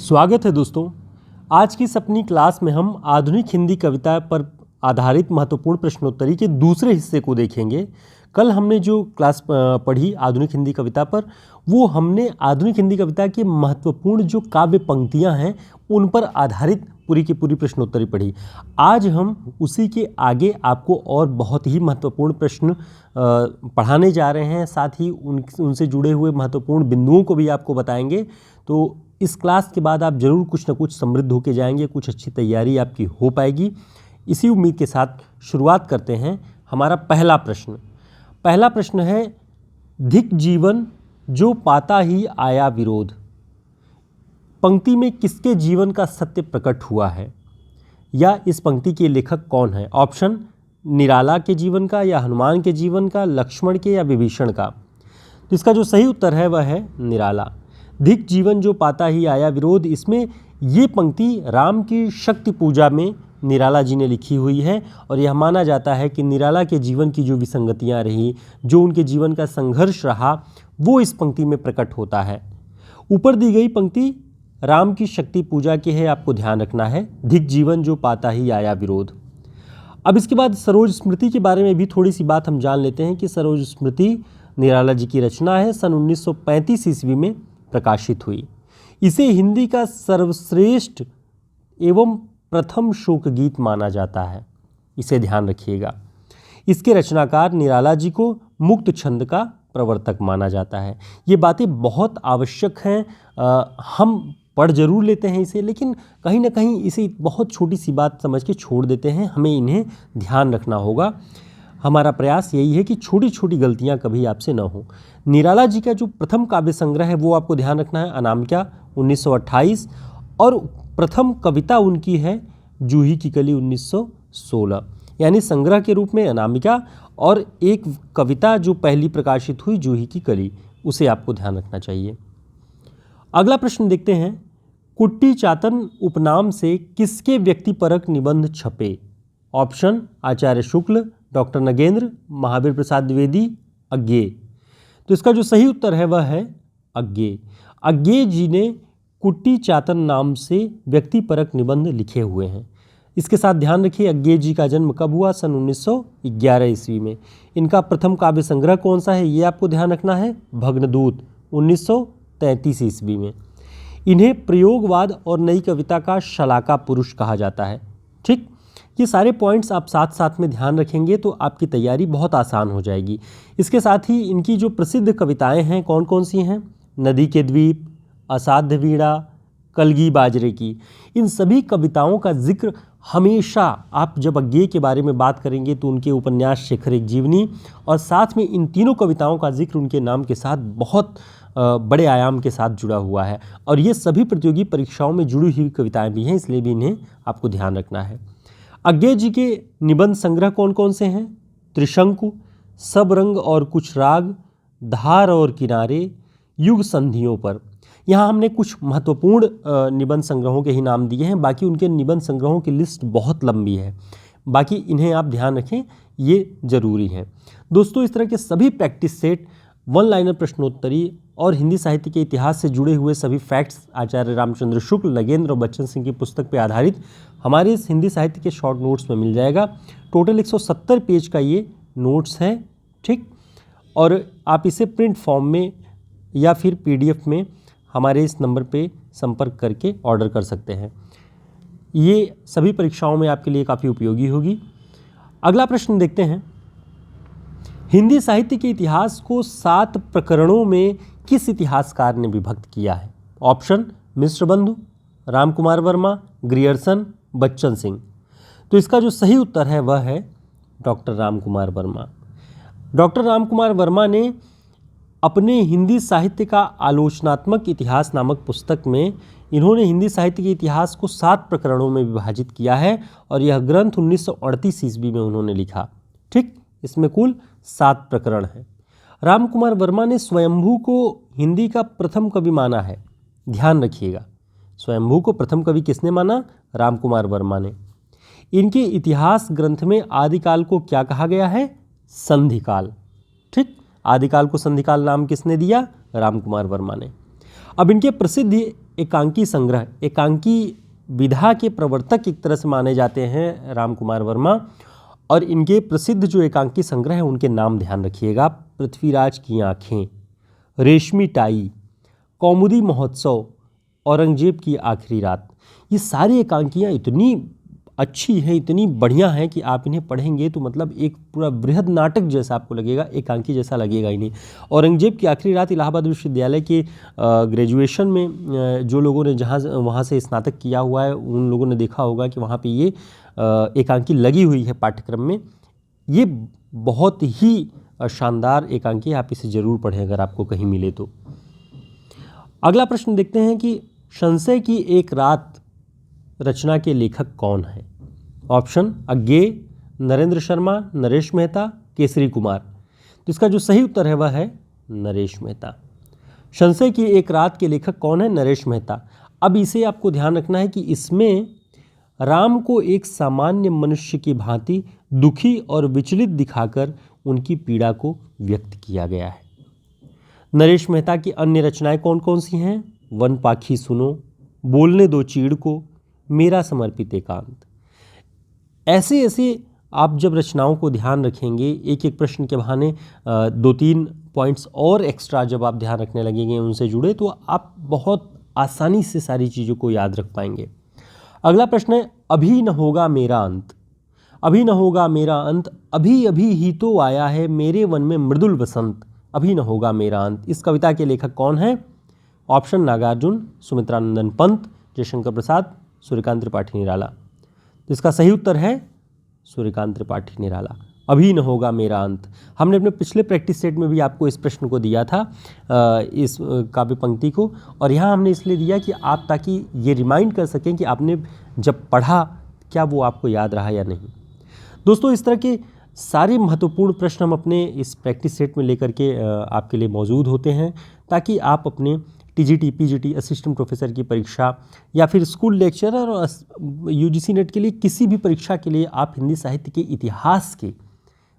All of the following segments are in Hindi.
स्वागत है दोस्तों। आज की इस अपनी क्लास में हम आधुनिक हिंदी कविता पर आधारित महत्वपूर्ण प्रश्नोत्तरी के दूसरे हिस्से को देखेंगे। कल हमने जो क्लास पढ़ी आधुनिक हिंदी कविता पर, वो हमने आधुनिक हिंदी कविता की महत्वपूर्ण जो काव्य पंक्तियां हैं उन पर आधारित पूरी की पूरी प्रश्नोत्तरी पढ़ी। आज हम उसी के आगे आपको और बहुत ही महत्वपूर्ण प्रश्न पढ़ाने जा रहे हैं, साथ ही उनसे जुड़े हुए महत्वपूर्ण बिंदुओं को भी आपको बताएंगे। तो इस क्लास के बाद आप जरूर कुछ न कुछ समृद्ध होकर जाएंगे, कुछ अच्छी तैयारी आपकी हो पाएगी। इसी उम्मीद के साथ शुरुआत करते हैं। हमारा पहला प्रश्न है, धिक जीवन जो पाता ही आया विरोध। पंक्ति में किसके जीवन का सत्य प्रकट हुआ है, या इस पंक्ति के लेखक कौन है? ऑप्शन निराला के जीवन का, या हनुमान के जीवन का, लक्ष्मण के, या विभीषण का। तो इसका जो सही उत्तर है वह है निराला। धिक जीवन जो पाता ही आया विरोध, इसमें ये पंक्ति राम की शक्ति पूजा में निराला जी ने लिखी हुई है, और यह माना जाता है कि निराला के जीवन की जो विसंगतियां रही, जो उनके जीवन का संघर्ष रहा, वो इस पंक्ति में प्रकट होता है। ऊपर दी गई पंक्ति राम की शक्ति पूजा की है, आपको ध्यान रखना है। धिक जीवन जो पाता ही आया विरोध। अब इसके बाद सरोज स्मृति के बारे में भी थोड़ी सी बात हम जान लेते हैं कि सरोज स्मृति निराला जी की रचना है, सन 1935 ईस्वी में प्रकाशित हुई। इसे हिंदी का सर्वश्रेष्ठ एवं प्रथम शोक गीत माना जाता है, इसे ध्यान रखिएगा। इसके रचनाकार निराला जी को मुक्त छंद का प्रवर्तक माना जाता है। ये बातें बहुत आवश्यक हैं, हम पढ़ जरूर लेते हैं इसे, लेकिन कहीं ना कहीं इसे बहुत छोटी सी बात समझ के छोड़ देते हैं। हमें इन्हें ध्यान रखना होगा। हमारा प्रयास यही है कि छोटी छोटी गलतियां कभी आपसे न हो। निराला जी का जो प्रथम काव्य संग्रह है वो आपको ध्यान रखना है, अनामिका 1928, और प्रथम कविता उनकी है जूही की कली 1916। यानी संग्रह के रूप में अनामिका, और एक कविता जो पहली प्रकाशित हुई जूही की कली, उसे आपको ध्यान रखना चाहिए। अगला प्रश्न देखते हैं, कुट्टी चातन उपनाम से किसके व्यक्तिपरक निबंध छपे? ऑप्शन आचार्य शुक्ल, डॉक्टर नगेंद्र, महावीर प्रसाद द्विवेदी, अज्ञेय। तो इसका जो सही उत्तर है वह है अज्ञेय। अज्ञेय जी ने कुट्टी चातन नाम से व्यक्तिपरक निबंध लिखे हुए हैं। इसके साथ ध्यान रखिए, अज्ञेय जी का जन्म कब हुआ? सन 1911 ईस्वी में। इनका प्रथम काव्य संग्रह कौन सा है, ये आपको ध्यान रखना है, भग्नदूत 1933 ईस्वी में। इन्हें प्रयोगवाद और नई कविता का शलाका पुरुष कहा जाता है। ठीक, ये सारे पॉइंट्स आप साथ साथ में ध्यान रखेंगे तो आपकी तैयारी बहुत आसान हो जाएगी। इसके साथ ही इनकी जो प्रसिद्ध कविताएं हैं कौन कौन सी हैं? नदी के द्वीप, असाध्य वीणा, कलगी बाजरे की। इन सभी कविताओं का जिक्र हमेशा, आप जब अज्ञेय के बारे में बात करेंगे तो उनके उपन्यास शेखर एक जीवनी, और साथ में इन तीनों कविताओं का जिक्र उनके नाम के साथ बहुत बड़े आयाम के साथ जुड़ा हुआ है, और ये सभी प्रतियोगी परीक्षाओं में जुड़ी हुई कविताएं भी हैं, इसलिए भी इन्हें आपको ध्यान रखना है। अज्ञेय जी के निबंध संग्रह कौन कौन से हैं? त्रिशंकु, सब रंग और कुछ राग, धार और किनारे, युग संधियों पर। यहाँ हमने कुछ महत्वपूर्ण निबंध संग्रहों के ही नाम दिए हैं, बाकी उनके निबंध संग्रहों की लिस्ट बहुत लंबी है, बाकी इन्हें आप ध्यान रखें, ये जरूरी है। दोस्तों, इस तरह के सभी प्रैक्टिस सेट, वन लाइनर प्रश्नोत्तरी और हिंदी साहित्य के इतिहास से जुड़े हुए सभी फैक्ट्स आचार्य रामचंद्र शुक्ल, नगेंद्र और बच्चन सिंह की पुस्तक पर आधारित हमारे इस हिंदी साहित्य के शॉर्ट नोट्स में मिल जाएगा। टोटल 170 पेज का ये नोट्स है। ठीक, और आप इसे प्रिंट फॉर्म में या फिर PDF में हमारे इस नंबर पे संपर्क करके ऑर्डर कर सकते हैं। ये सभी परीक्षाओं में आपके लिए काफ़ी उपयोगी होगी। अगला प्रश्न देखते हैं, हिंदी साहित्य के इतिहास को 7 प्रकरणों में किस इतिहासकार ने विभक्त किया है? ऑप्शन मिश्र बंधु, राम कुमार वर्मा, ग्रियर्सन, बच्चन सिंह। तो इसका जो सही उत्तर है वह है डॉक्टर राम कुमार वर्मा। डॉक्टर राम कुमार वर्मा ने अपने हिंदी साहित्य का आलोचनात्मक इतिहास नामक पुस्तक में इन्होंने हिंदी साहित्य के इतिहास को 7 प्रकरणों में विभाजित किया है, और यह ग्रंथ 1938 ईस्वी में उन्होंने लिखा। ठीक, इसमें कुल 7 प्रकरण हैं। राम कुमार वर्मा ने स्वयंभू को हिंदी का प्रथम कवि माना है। ध्यान रखिएगा, स्वयंभू को प्रथम कवि किसने माना? राम कुमार वर्मा ने। इनके इतिहास ग्रंथ में आदिकाल को क्या कहा गया है? संधिकाल। ठीक, आदिकाल को संधिकाल नाम किसने दिया? राम कुमार वर्मा ने। अब इनके प्रसिद्ध एकांकी संग्रह, एकांकी विधा के प्रवर्तक एक तरह से माने जाते हैं राम कुमार वर्मा, और इनके प्रसिद्ध जो एकांकी संग्रह है उनके नाम ध्यान रखिएगा। पृथ्वीराज की आँखें, रेशमी टाई, कौमुदी महोत्सव, औरंगजेब की आखिरी रात। ये सारी एकांकियाँ इतनी अच्छी हैं, इतनी बढ़िया हैं कि आप इन्हें पढ़ेंगे तो मतलब एक पूरा बृहद नाटक जैसा आपको लगेगा, एकांकी जैसा लगेगा ही नहीं। औरंगजेब की आखिरी रात इलाहाबाद विश्वविद्यालय के ग्रेजुएशन में जो लोगों ने जहाँ वहाँ से स्नातक किया हुआ है उन लोगों ने देखा होगा कि वहाँ पे ये एकांकी लगी हुई है पाठ्यक्रम में। ये बहुत ही शानदार एकांकी, आप इसे ज़रूर पढ़ें अगर आपको कहीं मिले तो। अगला प्रश्न देखते हैं कि संशय की एक रात रचना के लेखक कौन है। ऑप्शन अज्ञेय, नरेंद्र शर्मा, नरेश मेहता, केसरी कुमार। तो इसका जो सही उत्तर है वह है नरेश मेहता। संशय की एक रात के लेखक कौन है? नरेश मेहता। अब इसे आपको ध्यान रखना है कि इसमें राम को एक सामान्य मनुष्य की भांति दुखी और विचलित दिखाकर उनकी पीड़ा को व्यक्त किया गया है। नरेश मेहता की अन्य रचनाएं कौन कौन सी हैं? वन पाखी सुनो, बोलने दो चीड़ को, मेरा समर्पित एकांत। ऐसे ऐसे आप जब रचनाओं को ध्यान रखेंगे, एक एक प्रश्न के बहाने 2-3 पॉइंट्स और एक्स्ट्रा जब आप ध्यान रखने लगेंगे उनसे जुड़े, तो आप बहुत आसानी से सारी चीज़ों को याद रख पाएंगे। अगला प्रश्न है, अभी न होगा मेरा अंत। अभी न होगा मेरा अंत, अभी अभी ही तो आया है मेरे वन में मृदुल बसंत, अभी न होगा मेरा अंत। इस कविता के लेखक कौन है? ऑप्शन नागार्जुन, सुमित्रानंदन पंत, जयशंकर प्रसाद, सूर्यकांत त्रिपाठी निराला। तो इसका सही उत्तर है सूर्यकांत त्रिपाठी निराला। अभी न होगा मेरा अंत। हमने अपने पिछले प्रैक्टिस सेट में भी आपको इस प्रश्न को दिया था, इस काव्य पंक्ति को, और यहाँ हमने इसलिए दिया कि आप ताकि ये रिमाइंड कर सकें कि आपने जब पढ़ा क्या वो आपको याद रहा या नहीं। दोस्तों, इस तरह के सारे महत्वपूर्ण प्रश्न हम अपने इस प्रैक्टिस सेट में लेकर के आपके लिए मौजूद होते हैं, ताकि आप अपने टीजीटी, पीजीटी, असिस्टेंट प्रोफेसर की परीक्षा या फिर स्कूल लेक्चरर और यूजीसी नेट के लिए किसी भी परीक्षा के लिए आप हिंदी साहित्य के इतिहास के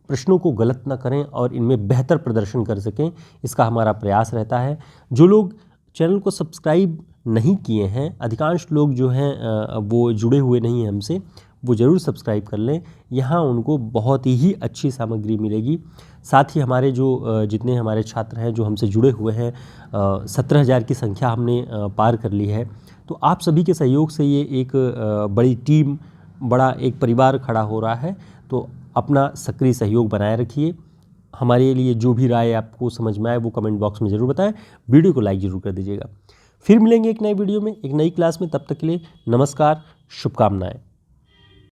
प्रश्नों को गलत न करें और इनमें बेहतर प्रदर्शन कर सकें। इसका हमारा प्रयास रहता है। जो लोग चैनल को सब्सक्राइब नहीं किए हैं, अधिकांश लोग जो हैं वो जुड़े हुए नहीं हैं हमसे, वो ज़रूर सब्सक्राइब कर लें। यहाँ उनको बहुत ही अच्छी सामग्री मिलेगी। साथ ही हमारे जो जितने हमारे छात्र हैं जो हमसे जुड़े हुए हैं, 17,000 की संख्या हमने पार कर ली है। तो आप सभी के सहयोग से ये एक बड़ी टीम, बड़ा एक परिवार खड़ा हो रहा है। तो अपना सक्रिय सहयोग बनाए रखिए। हमारे लिए जो भी राय आपको समझ में आए वो कमेंट बॉक्स में ज़रूर बताएं। वीडियो को लाइक ज़रूर कर दीजिएगा। फिर मिलेंगे एक नए वीडियो में, एक नई क्लास में। तब तक के लिए नमस्कार, शुभकामनाएं।